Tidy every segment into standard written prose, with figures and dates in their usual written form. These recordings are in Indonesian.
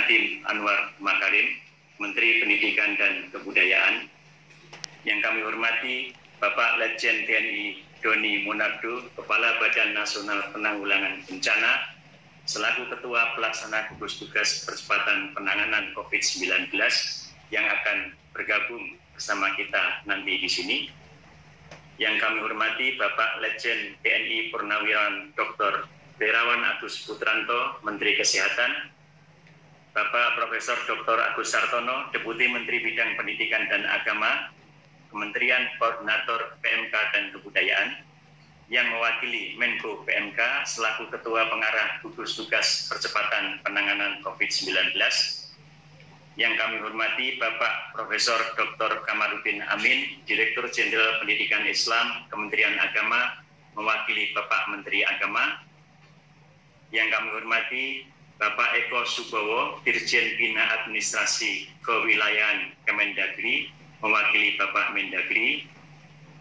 Nadiem Anwar Makarim, Menteri Pendidikan dan Kebudayaan. Yang kami hormati Bapak Letjen TNI Doni Monardo, Kepala Badan Nasional Penanggulangan Bencana, selaku Ketua Pelaksana Gugus Tugas Percepatan Penanganan COVID-19 yang akan bergabung bersama kita nanti di sini. Yang kami hormati Bapak Letjen TNI Purnawirawan Dr. Terawan Agus Putranto, Menteri Kesehatan, Bapak Profesor Dr. Agus Sartono, Deputi Menteri Bidang Pendidikan dan Agama, Kementerian Koordinator PMK dan Kebudayaan, yang mewakili Menko PMK selaku Ketua Pengarah Gugus Tugas Percepatan Penanganan COVID-19. Yang kami hormati Bapak Profesor Dr. Kamarudin Amin, Direktur Jenderal Pendidikan Islam, Kementerian Agama, mewakili Bapak Menteri Agama. Yang kami hormati Bapak Eko Subowo, Dirjen Bina Administrasi Kewilayahan Kemendagri, mewakili Bapak Mendagri,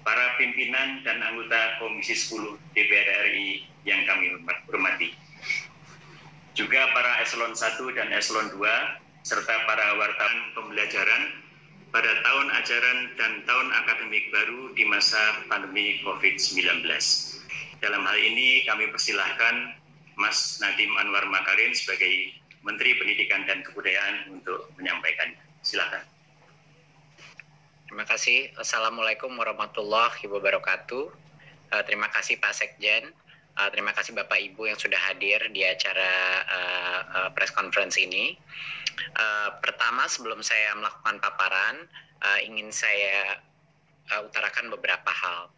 para pimpinan dan anggota Komisi 10 DPR RI yang kami hormati. Juga para Eselon 1 dan Eselon 2, serta para wartawan pembelajaran pada tahun ajaran dan tahun akademik baru di masa pandemi COVID-19. Dalam hal ini kami persilahkan Mas Nadiem Anwar Makarim sebagai Menteri Pendidikan dan Kebudayaan untuk menyampaikannya. Silakan. Terima kasih. Assalamualaikum warahmatullahi wabarakatuh. Terima kasih Pak Sekjen. Terima kasih Bapak Ibu yang sudah hadir di acara press conference ini. Pertama, sebelum saya melakukan paparan, ingin saya utarakan beberapa hal.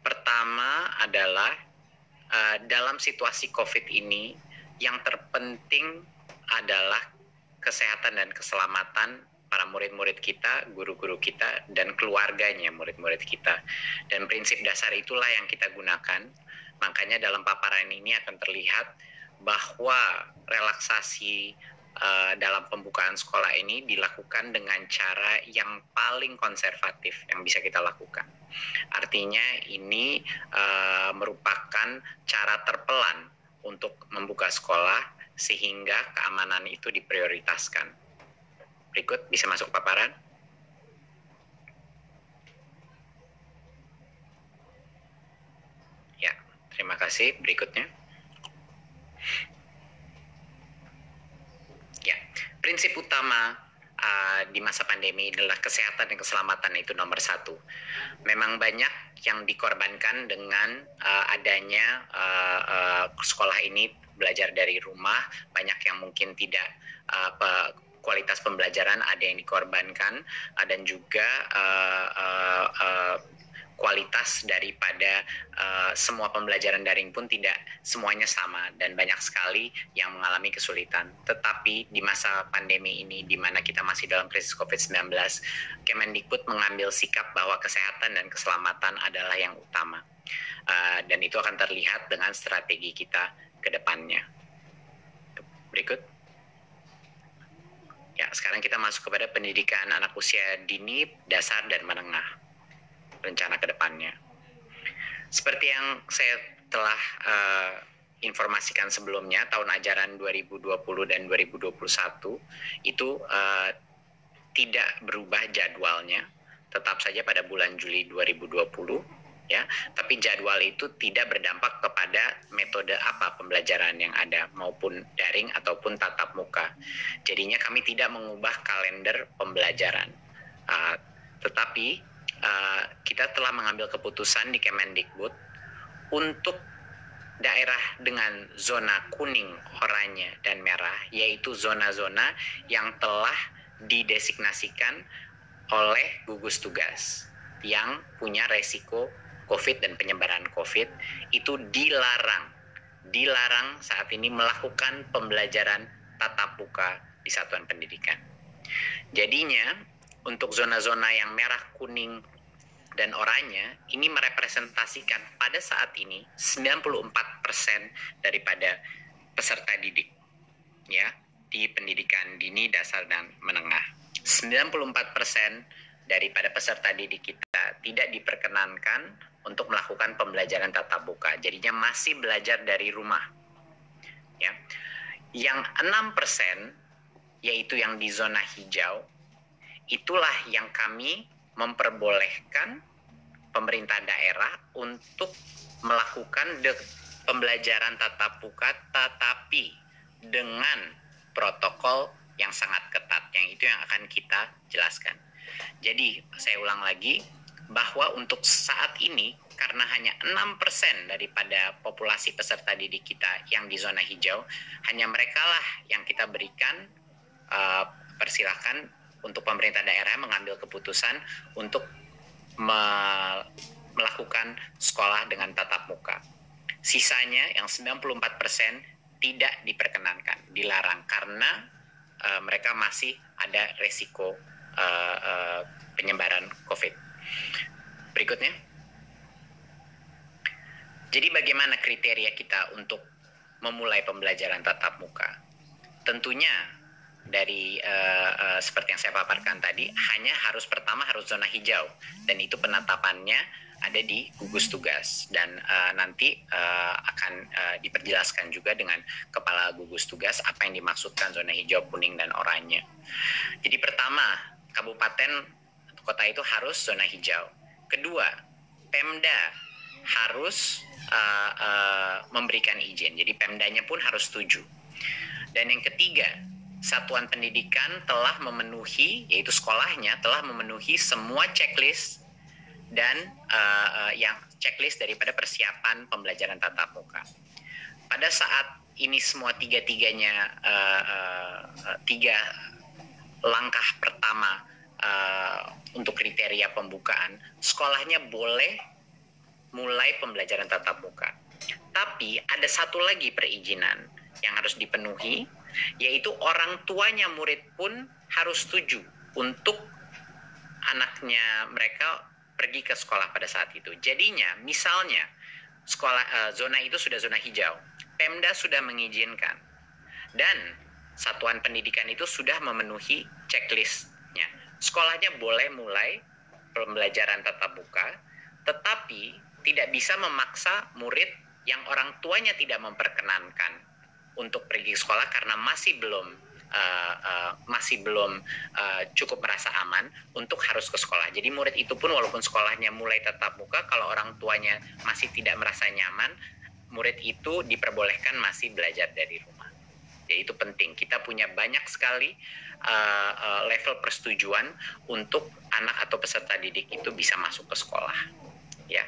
Pertama adalah dalam situasi COVID ini, yang terpenting adalah kesehatan dan keselamatan para murid-murid kita, guru-guru kita, dan keluarganya murid-murid kita. Dan prinsip dasar itulah yang kita gunakan. Makanya dalam paparan ini akan terlihat bahwa relaksasi dalam pembukaan sekolah ini dilakukan dengan cara yang paling konservatif yang bisa kita lakukan. Artinya ini merupakan cara terpelan untuk membuka sekolah sehingga keamanan itu diprioritaskan. Berikut bisa masuk paparan. Ya, terima kasih. Berikutnya. Ya, prinsip utama di masa pandemi adalah kesehatan dan keselamatan, itu nomor satu. Memang banyak yang dikorbankan dengan adanya sekolah ini belajar dari rumah, banyak yang mungkin tidak kualitas pembelajaran ada yang dikorbankan, dan juga kualitas daripada semua pembelajaran daring pun tidak semuanya sama dan banyak sekali yang mengalami kesulitan. Tetapi di masa pandemi ini, di mana kita masih dalam krisis COVID-19, Kemendikbud mengambil sikap bahwa kesehatan dan keselamatan adalah yang utama. Dan itu akan terlihat dengan strategi kita ke depannya. Berikut. Ya, sekarang kita masuk kepada pendidikan anak usia dini, dasar, dan menengah. Rencana ke depannya. Seperti yang saya telah informasikan sebelumnya, tahun ajaran 2020 dan 2021 itu tidak berubah jadwalnya. Tetap saja pada bulan Juli 2020. Ya, tapi jadwal itu tidak berdampak kepada metode apa pembelajaran yang ada, maupun daring ataupun tatap muka. Jadinya kami tidak mengubah kalender pembelajaran. Tetapi kita telah mengambil keputusan di Kemendikbud untuk daerah dengan zona kuning, oranye, dan merah, yaitu zona-zona yang telah didesignasikan oleh gugus tugas yang punya resiko COVID dan penyebaran COVID, itu dilarang saat ini melakukan pembelajaran tatap muka di satuan pendidikan. Jadinya untuk zona-zona yang merah, kuning, dan oranye ini merepresentasikan pada saat ini 94% daripada peserta didik ya di pendidikan dini, dasar, dan menengah. 94% daripada peserta didik kita tidak diperkenankan untuk melakukan pembelajaran tatap muka. Jadinya masih belajar dari rumah. Ya. Yang 6% yaitu yang di zona hijau, itulah yang kami memperbolehkan pemerintah daerah untuk melakukan pembelajaran tatap muka, tetapi dengan protokol yang sangat ketat, yang itu yang akan kita jelaskan. Jadi saya ulang lagi, bahwa untuk saat ini karena hanya 6% daripada populasi peserta didik kita yang di zona hijau, hanya mereka lah yang kita berikan persilahkan untuk pemerintah daerah mengambil keputusan untuk melakukan sekolah dengan tatap muka. Sisanya yang 94% tidak diperkenankan, dilarang karena mereka masih ada resiko penyebaran COVID. Berikutnya. Jadi bagaimana kriteria kita untuk memulai pembelajaran tatap muka? Tentunya dari seperti yang saya paparkan tadi, pertama harus zona hijau, dan itu penetapannya ada di gugus tugas, dan nanti akan diperjelaskan juga dengan kepala gugus tugas apa yang dimaksudkan zona hijau, kuning, dan oranye. Jadi pertama, kabupaten kota itu harus zona hijau. Kedua, Pemda harus memberikan izin, jadi Pemdanya pun harus setuju. Dan yang ketiga, satuan pendidikan telah memenuhi, yaitu sekolahnya telah memenuhi semua checklist dan yang checklist daripada persiapan pembelajaran tatap muka. Pada saat ini semua tiga langkah pertama untuk kriteria pembukaan, sekolahnya boleh mulai pembelajaran tatap muka. Tapi ada satu lagi perizinan yang harus dipenuhi, yaitu orang tuanya murid pun harus setuju untuk anaknya mereka pergi ke sekolah pada saat itu. Jadinya misalnya zona itu sudah zona hijau, Pemda sudah mengizinkan, dan satuan pendidikan itu sudah memenuhi checklistnya. Sekolahnya boleh mulai pembelajaran tatap muka, tetapi tidak bisa memaksa murid yang orang tuanya tidak memperkenankan untuk pergi ke sekolah karena masih belum cukup merasa aman untuk harus ke sekolah. Jadi murid itu pun walaupun sekolahnya mulai tatap muka, kalau orang tuanya masih tidak merasa nyaman, murid itu diperbolehkan masih belajar dari rumah. Jadi itu penting. Kita punya banyak sekali level persetujuan untuk anak atau peserta didik itu bisa masuk ke sekolah. Ya,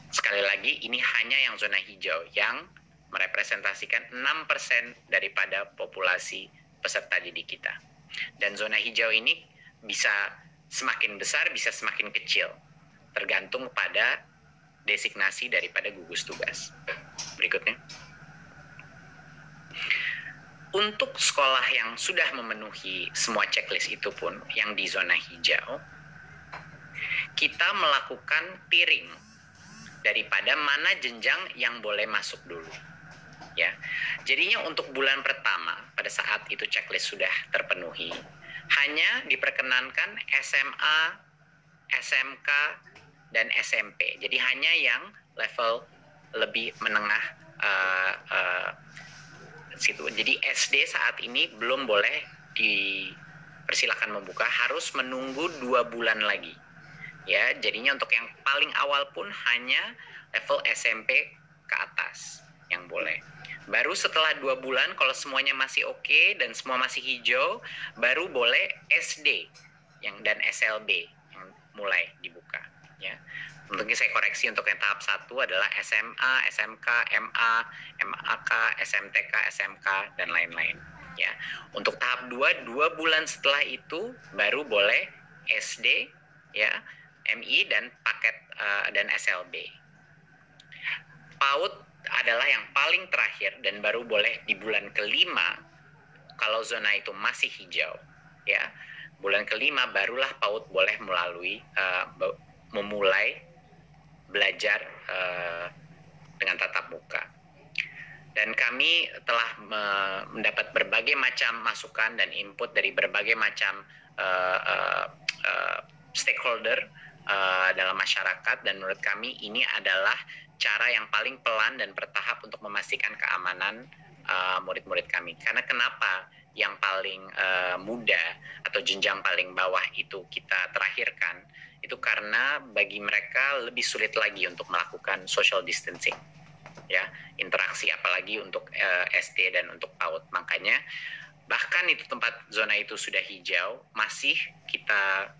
sekali lagi ini hanya yang zona hijau yang merepresentasikan 6% daripada populasi peserta didik kita. Dan zona hijau ini bisa semakin besar, bisa semakin kecil, tergantung pada designasi daripada gugus tugas. Berikutnya. Untuk sekolah yang sudah memenuhi semua checklist itu pun, yang di zona hijau, kita melakukan tiering daripada mana jenjang yang boleh masuk dulu. Ya, jadinya untuk bulan pertama pada saat itu checklist sudah terpenuhi, hanya diperkenankan SMA, SMK, dan SMP. Jadi hanya yang level lebih menengah situ. Jadi SD saat ini belum boleh dipersilakan membuka, harus menunggu 2 bulan lagi. Ya, jadinya untuk yang paling awal pun hanya level SMP ke atas yang boleh. Baru setelah 2 bulan kalau semuanya masih oke dan semua masih hijau, baru boleh SD dan SLB yang mulai dibuka. Ya, mungkin saya koreksi, untuk yang tahap 1 adalah SMA, SMK, MA, MAK, SMTK, SMK, dan lain-lain. Ya, untuk tahap 2, 2 bulan setelah itu baru boleh SD, ya, MI, dan paket dan SLB. PAUD adalah yang paling terakhir dan baru boleh di bulan kelima kalau zona itu masih hijau. Ya, bulan kelima barulah PAUD boleh memulai belajar dengan tatap muka. Dan kami telah mendapat berbagai macam masukan dan input dari berbagai macam stakeholder dalam masyarakat, dan menurut kami ini adalah cara yang paling pelan dan bertahap untuk memastikan keamanan murid-murid kami. Karena kenapa? yang paling muda atau jenjang paling bawah itu kita terakhirkan, itu karena bagi mereka lebih sulit lagi untuk melakukan social distancing, ya, interaksi, apalagi untuk SD dan untuk PAUD. Makanya bahkan itu tempat zona itu sudah hijau, masih kita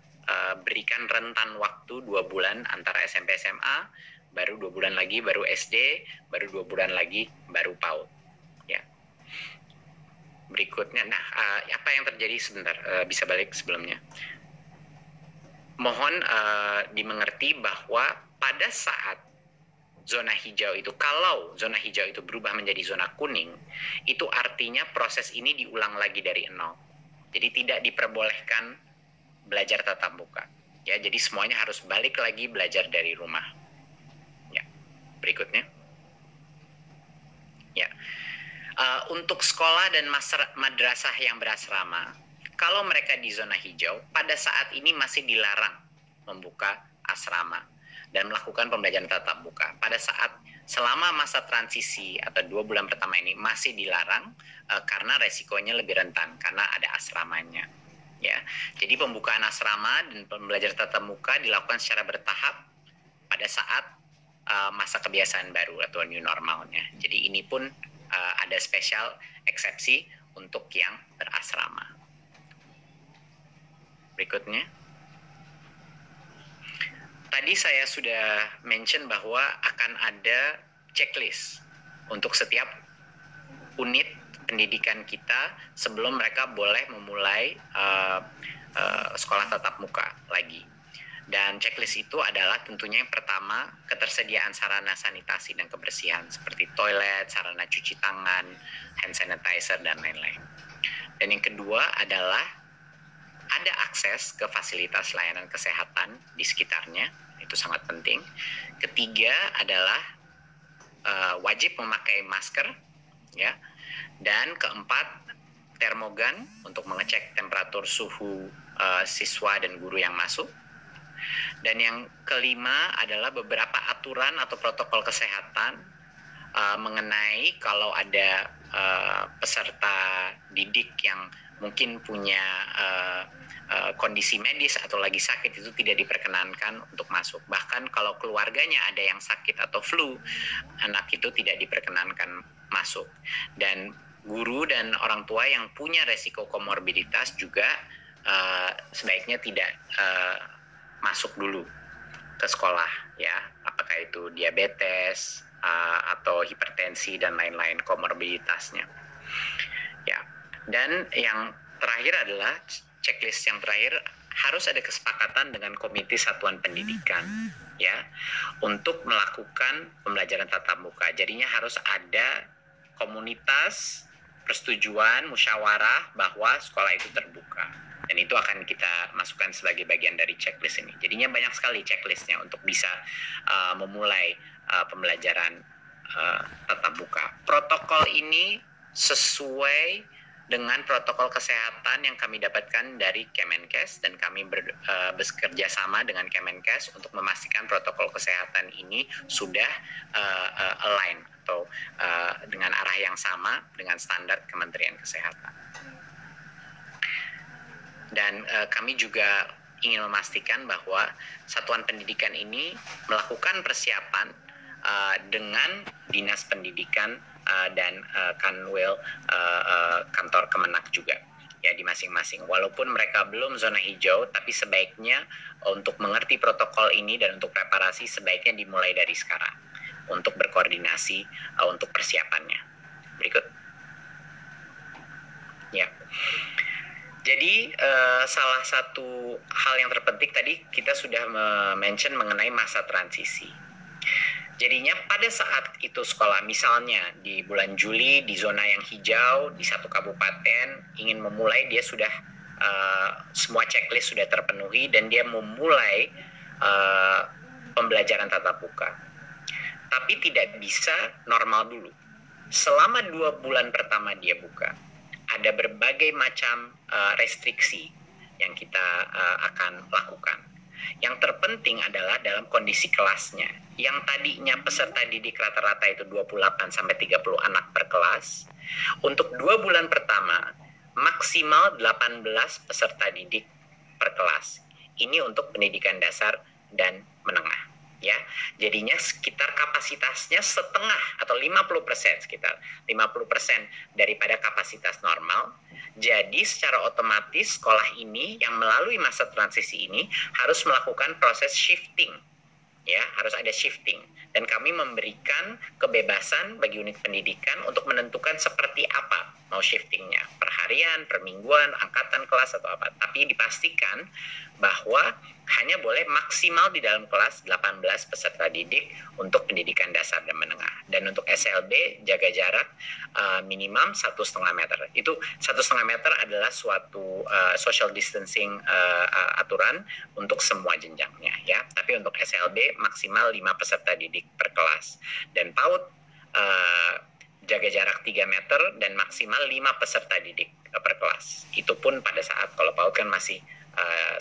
berikan rentan waktu 2 bulan antara SMP SMA, baru 2 bulan lagi baru SD, baru 2 bulan lagi baru PAUD. Ya. Berikutnya, nah apa yang terjadi sebentar, bisa balik sebelumnya. Mohon dimengerti bahwa pada saat zona hijau itu, kalau zona hijau itu berubah menjadi zona kuning, itu artinya proses ini diulang lagi dari nol. Jadi tidak diperbolehkan belajar tatap muka. Ya, jadi semuanya harus balik lagi belajar dari rumah. Ya, berikutnya. Ya, untuk sekolah dan madrasah yang berasrama, kalau mereka di zona hijau, pada saat ini masih dilarang membuka asrama dan melakukan pembelajaran tatap muka. Pada saat selama masa transisi atau 2 bulan pertama ini masih dilarang karena resikonya lebih rentan karena ada asramanya. Ya, jadi pembukaan asrama dan pembelajaran tatap muka dilakukan secara bertahap pada saat masa kebiasaan baru atau new normalnya. Jadi ini pun ada spesial eksepsi untuk yang berasrama. Berikutnya. Tadi saya sudah mention bahwa akan ada checklist untuk setiap unit pendidikan kita sebelum mereka boleh memulai sekolah tatap muka lagi. Dan checklist itu adalah tentunya yang pertama, ketersediaan sarana sanitasi dan kebersihan seperti toilet, sarana cuci tangan, hand sanitizer, dan lain-lain. Dan yang kedua adalah ada akses ke fasilitas layanan kesehatan di sekitarnya, itu sangat penting. Ketiga adalah wajib memakai masker, ya. Dan keempat, termogan untuk mengecek temperatur suhu siswa dan guru yang masuk. Dan yang kelima adalah beberapa aturan atau protokol kesehatan mengenai kalau ada peserta didik yang mungkin punya kondisi medis atau lagi sakit, itu tidak diperkenankan untuk masuk. Bahkan kalau keluarganya ada yang sakit atau flu, anak itu tidak diperkenankan masuk. Dan guru dan orang tua yang punya resiko komorbiditas juga sebaiknya tidak masuk dulu ke sekolah, ya, apakah itu diabetes atau hipertensi dan lain-lain komorbiditasnya, ya. Dan yang terakhir adalah checklist yang terakhir, harus ada kesepakatan dengan Komite Satuan Pendidikan, ya, untuk melakukan pembelajaran tatap muka. Jadinya harus ada komunitas persetujuan musyawarah bahwa sekolah itu terbuka. Dan itu akan kita masukkan sebagai bagian dari checklist ini. Jadinya banyak sekali checklistnya untuk bisa memulai pembelajaran tatap muka. Protokol ini sesuai dengan protokol kesehatan yang kami dapatkan dari Kemenkes, dan kami bekerja sama dengan Kemenkes untuk memastikan protokol kesehatan ini sudah align atau dengan arah yang sama dengan standar Kementerian Kesehatan. Dan kami juga ingin memastikan bahwa satuan pendidikan ini melakukan persiapan dengan Dinas Pendidikan dan Kanwil kantor Kemenak juga, ya, di masing-masing. Walaupun mereka belum zona hijau, tapi sebaiknya untuk mengerti protokol ini dan untuk preparasi sebaiknya dimulai dari sekarang untuk berkoordinasi untuk persiapannya. Berikut. Ya. Jadi salah satu hal yang terpenting tadi kita sudah mention mengenai masa transisi. Jadinya pada saat itu sekolah misalnya di bulan Juli di zona yang hijau di satu kabupaten ingin memulai, dia sudah semua checklist sudah terpenuhi dan dia memulai pembelajaran tatap muka. Tapi tidak bisa normal dulu. Selama 2 bulan pertama dia buka, ada berbagai macam restriksi yang kita akan lakukan. Yang terpenting adalah dalam kondisi kelasnya. Yang tadinya peserta didik rata-rata itu 28-30 anak per kelas. Untuk 2 bulan pertama, maksimal 18 peserta didik per kelas. Ini untuk pendidikan dasar dan menengah. Ya, jadinya sekitar kapasitasnya setengah atau 50%, sekitar 50% daripada kapasitas normal. Jadi secara otomatis sekolah ini yang melalui masa transisi ini harus melakukan proses shifting. Ya, harus ada shifting, dan kami memberikan kebebasan bagi unit pendidikan untuk menentukan seperti apa mau shiftingnya, per harian, per mingguan, angkatan kelas atau apa. Tapi dipastikan bahwa hanya boleh maksimal di dalam kelas 18 peserta didik untuk pendidikan dasar dan menengah. Dan untuk SLB jaga jarak minimum 1,5 meter. Itu 1,5 meter adalah suatu social distancing aturan untuk semua jenjangnya, ya. Tapi untuk SLB maksimal 5 peserta didik per kelas. Dan PAUD jaga jarak 3 meter dan maksimal 5 peserta didik per kelas. Itu pun pada saat, kalau PAUD kan masih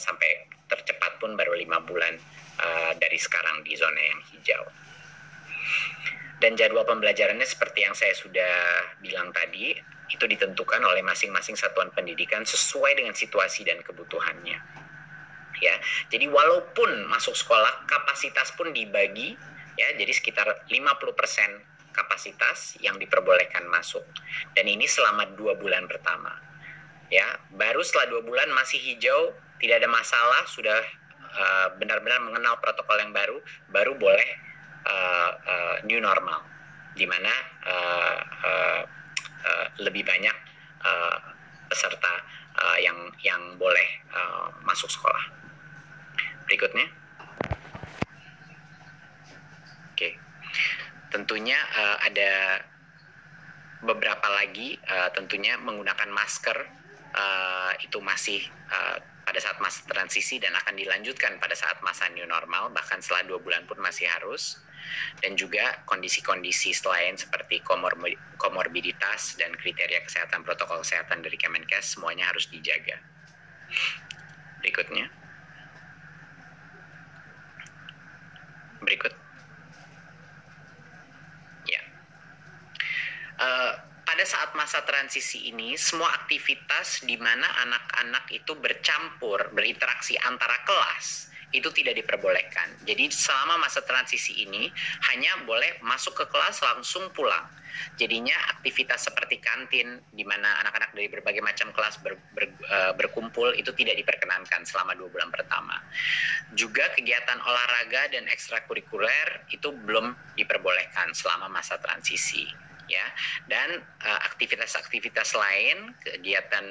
sampai tercepat pun baru 5 bulan dari sekarang di zona yang hijau. Dan jadwal pembelajarannya seperti yang saya sudah bilang tadi, itu ditentukan oleh masing-masing satuan pendidikan sesuai dengan situasi dan kebutuhannya. Ya, jadi walaupun masuk sekolah, kapasitas pun dibagi, ya, jadi sekitar 50% kapasitas yang diperbolehkan masuk. Dan ini selama 2 bulan pertama. Ya, baru setelah 2 bulan masih hijau, tidak ada masalah, sudah benar-benar mengenal protokol yang baru boleh new normal, di mana lebih banyak peserta yang boleh masuk sekolah. Berikutnya, oke. Tentunya ada beberapa lagi, tentunya menggunakan masker itu masih pada saat masa transisi dan akan dilanjutkan pada saat masa new normal, bahkan setelah 2 bulan pun masih harus. Dan juga kondisi-kondisi selain seperti komorbiditas dan kriteria kesehatan, protokol kesehatan dari Kemenkes semuanya harus dijaga. Berikutnya. Berikut. Ya. Pada saat masa transisi ini, semua aktivitas di mana anak-anak itu bercampur, berinteraksi antara kelas, itu tidak diperbolehkan. Jadi selama masa transisi ini, hanya boleh masuk ke kelas langsung pulang. Jadinya aktivitas seperti kantin, di mana anak-anak dari berbagai macam kelas berkumpul, itu tidak diperkenankan selama 2 bulan pertama. Juga kegiatan olahraga dan ekstrakurikuler itu belum diperbolehkan selama masa transisi. Ya, dan aktivitas-aktivitas lain, kegiatan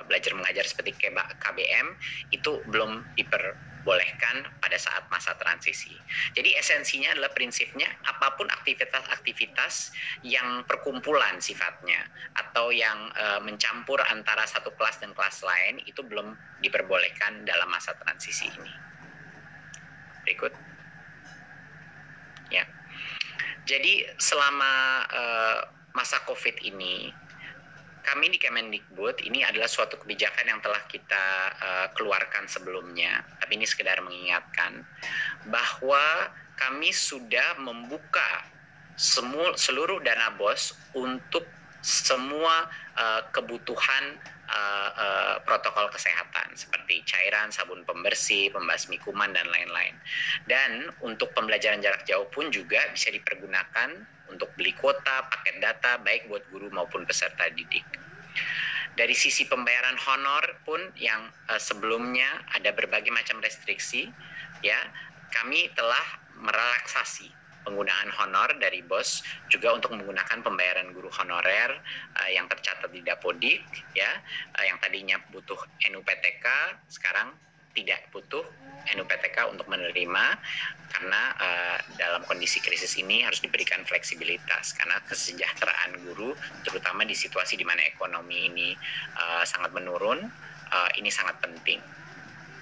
belajar mengajar seperti KBM itu belum diperbolehkan pada saat masa transisi. Jadi esensinya adalah prinsipnya apapun aktivitas-aktivitas yang perkumpulan sifatnya atau yang mencampur antara satu kelas dan kelas lain itu belum diperbolehkan dalam masa transisi ini. Berikut. Ya. Jadi selama masa COVID ini, kami di Kemendikbud, ini adalah suatu kebijakan yang telah kita keluarkan sebelumnya, tapi ini sekedar mengingatkan bahwa kami sudah membuka seluruh dana BOS untuk semua kebutuhan protokol kesehatan seperti cairan, sabun pembersih, pembasmi kuman, dan lain-lain. Dan untuk pembelajaran jarak jauh pun juga bisa dipergunakan untuk beli kuota, paket data, baik buat guru maupun peserta didik. Dari sisi pembayaran honor pun yang sebelumnya ada berbagai macam restriksi, ya, kami telah merelaksasi penggunaan honor dari BOS juga untuk menggunakan pembayaran guru honorer yang tercatat di Dapodik, ya, yang tadinya butuh NUPTK sekarang tidak butuh NUPTK untuk menerima, karena dalam kondisi krisis ini harus diberikan fleksibilitas karena kesejahteraan guru terutama di situasi di mana ekonomi ini sangat menurun, ini sangat penting.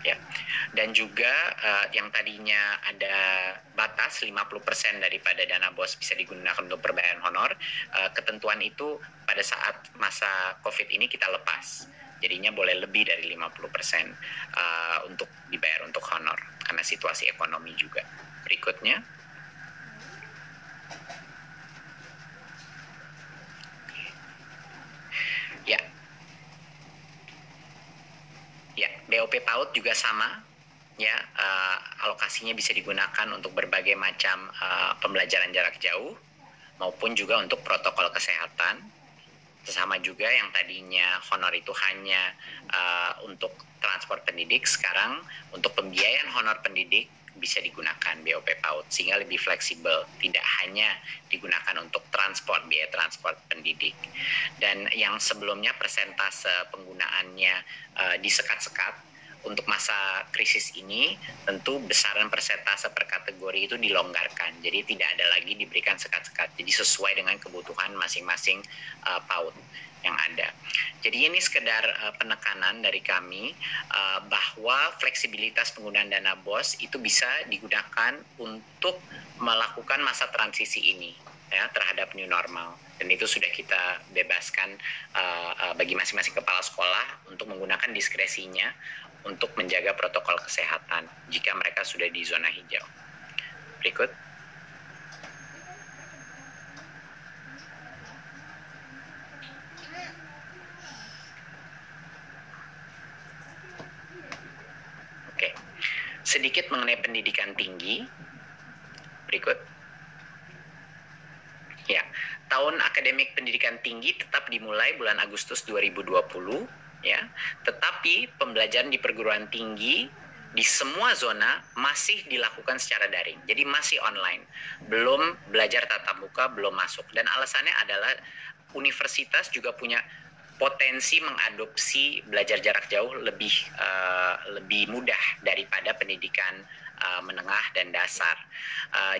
Ya. Dan juga yang tadinya ada batas 50% daripada dana BOS bisa digunakan untuk pembayaran honor, ketentuan itu pada saat masa COVID ini kita lepas. Jadinya boleh lebih dari 50% untuk dibayar untuk honor karena situasi ekonomi juga. Berikutnya. Ya. BOP PAUD juga sama, ya, alokasinya bisa digunakan untuk berbagai macam pembelajaran jarak jauh maupun juga untuk protokol kesehatan. Sama juga yang tadinya honor itu hanya untuk transport pendidik, sekarang untuk pembiayaan honor pendidik bisa digunakan BOP PAUD sehingga lebih fleksibel, tidak hanya digunakan untuk biaya transport pendidik. Dan yang sebelumnya persentase penggunaannya disekat-sekat, untuk masa krisis ini tentu besaran persentase per kategori itu dilonggarkan, jadi tidak ada lagi diberikan sekat-sekat, jadi sesuai dengan kebutuhan masing-masing PAUD yang ada. Jadi ini sekedar penekanan dari kami bahwa fleksibilitas penggunaan dana BOS itu bisa digunakan untuk melakukan masa transisi ini, ya, terhadap new normal, dan itu sudah kita bebaskan bagi masing-masing kepala sekolah untuk menggunakan diskresinya untuk menjaga protokol kesehatan jika mereka sudah di zona hijau. Berikut. Oke. Sedikit mengenai pendidikan tinggi. Berikut. Ya, tahun akademik pendidikan tinggi tetap dimulai bulan Agustus 2020, ya. Tetapi pembelajaran di perguruan tinggi di semua zona masih dilakukan secara daring. Jadi masih online. Belum belajar tatap muka, belum masuk. Dan alasannya adalah universitas juga punya potensi mengadopsi belajar jarak jauh lebih mudah daripada pendidikan menengah dan dasar.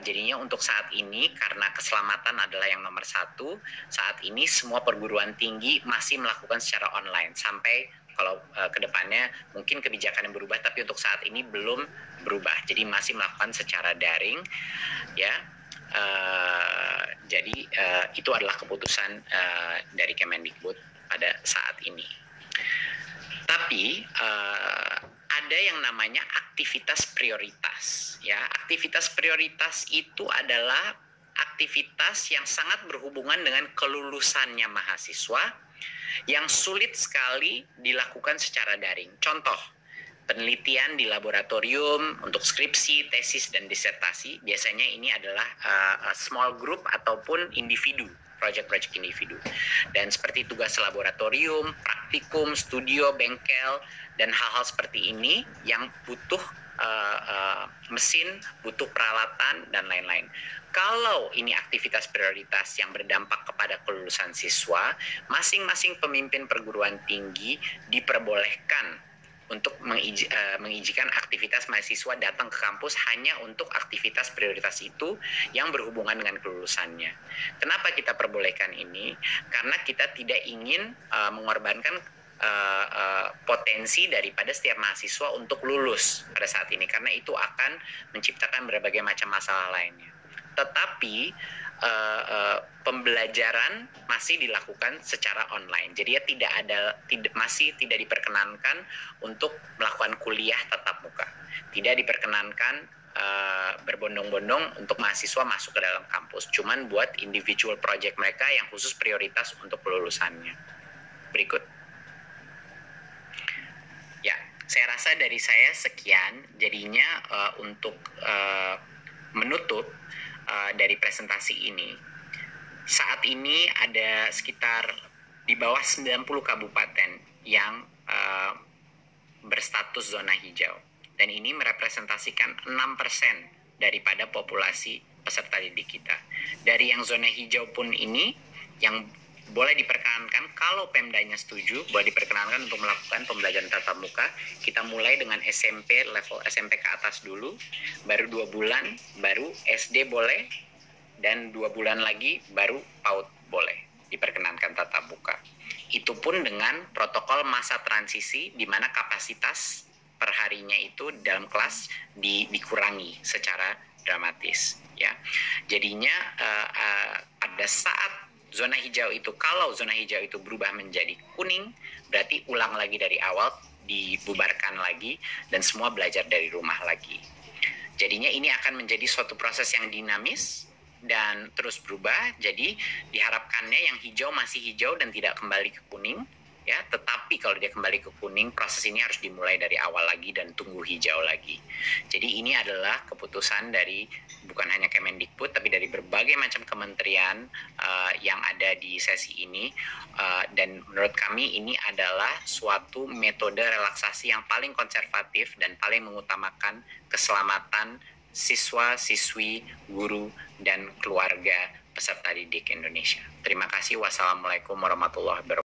Jadinya untuk saat ini, karena keselamatan adalah yang nomor satu, saat ini semua perguruan tinggi masih melakukan secara online. Sampai kalau kedepannya mungkin kebijakan yang berubah, tapi untuk saat ini belum berubah. Jadi masih melakukan secara daring, ya. Jadi itu adalah keputusan dari Kemendikbud pada saat ini. Tapi ada yang namanya aktivitas prioritas, ya. Aktivitas prioritas itu adalah aktivitas yang sangat berhubungan dengan kelulusannya mahasiswa yang sulit sekali dilakukan secara daring. Contoh, penelitian di laboratorium untuk skripsi, tesis, dan disertasi, biasanya ini adalah small group ataupun individu, project-project individu. Dan seperti tugas laboratorium, praktikum, studio, bengkel, dan hal-hal seperti ini yang butuh mesin, butuh peralatan, dan lain-lain. Kalau ini aktivitas prioritas yang berdampak kepada kelulusan siswa, masing-masing pemimpin perguruan tinggi diperbolehkan untuk mengizinkan aktivitas mahasiswa datang ke kampus hanya untuk aktivitas prioritas itu yang berhubungan dengan kelulusannya. Kenapa kita perbolehkan ini? Karena kita tidak ingin mengorbankan potensi daripada setiap mahasiswa untuk lulus pada saat ini, karena itu akan menciptakan berbagai macam masalah lainnya. Tetapi pembelajaran masih dilakukan secara online. Jadi ya masih tidak diperkenankan untuk melakukan kuliah tatap muka. Tidak diperkenankan berbondong-bondong untuk mahasiswa masuk ke dalam kampus. Cuman buat individual project mereka yang khusus prioritas untuk kelulusannya. Berikut. Ya, saya rasa dari saya sekian. Jadinya untuk menutup dari presentasi ini, saat ini ada sekitar di bawah 90 kabupaten yang berstatus zona hijau, dan ini merepresentasikan 6% daripada populasi peserta didik kita. Dari yang zona hijau pun ini, yang boleh diperkenankan kalau Pemdanya setuju, boleh diperkenankan untuk melakukan pembelajaran tatap muka. Kita mulai dengan SMP, level SMP ke atas dulu, baru 2 bulan, baru SD boleh, dan 2 bulan lagi baru PAUD boleh diperkenankan tatap muka. Itu pun dengan protokol masa transisi di mana kapasitas perharinya itu dalam kelas dikurangi secara dramatis, ya. Jadinya pada saat zona hijau itu, kalau zona hijau itu berubah menjadi kuning, berarti ulang lagi dari awal, dibubarkan lagi, dan semua belajar dari rumah lagi. Jadinya ini akan menjadi suatu proses yang dinamis dan terus berubah. Jadi diharapkannya yang hijau masih hijau dan tidak kembali ke kuning, ya. Tetapi kalau kalau dia kembali ke kuning, proses ini harus dimulai dari awal lagi dan tunggu hijau lagi. Jadi ini adalah keputusan dari bukan hanya Kemendikbud, tapi dari berbagai macam kementerian yang ada di sesi ini. Dan menurut kami ini adalah suatu metode relaksasi yang paling konservatif dan paling mengutamakan keselamatan siswa, siswi, guru, dan keluarga peserta didik Indonesia. Terima kasih. Wassalamualaikum warahmatullahi wabarakatuh.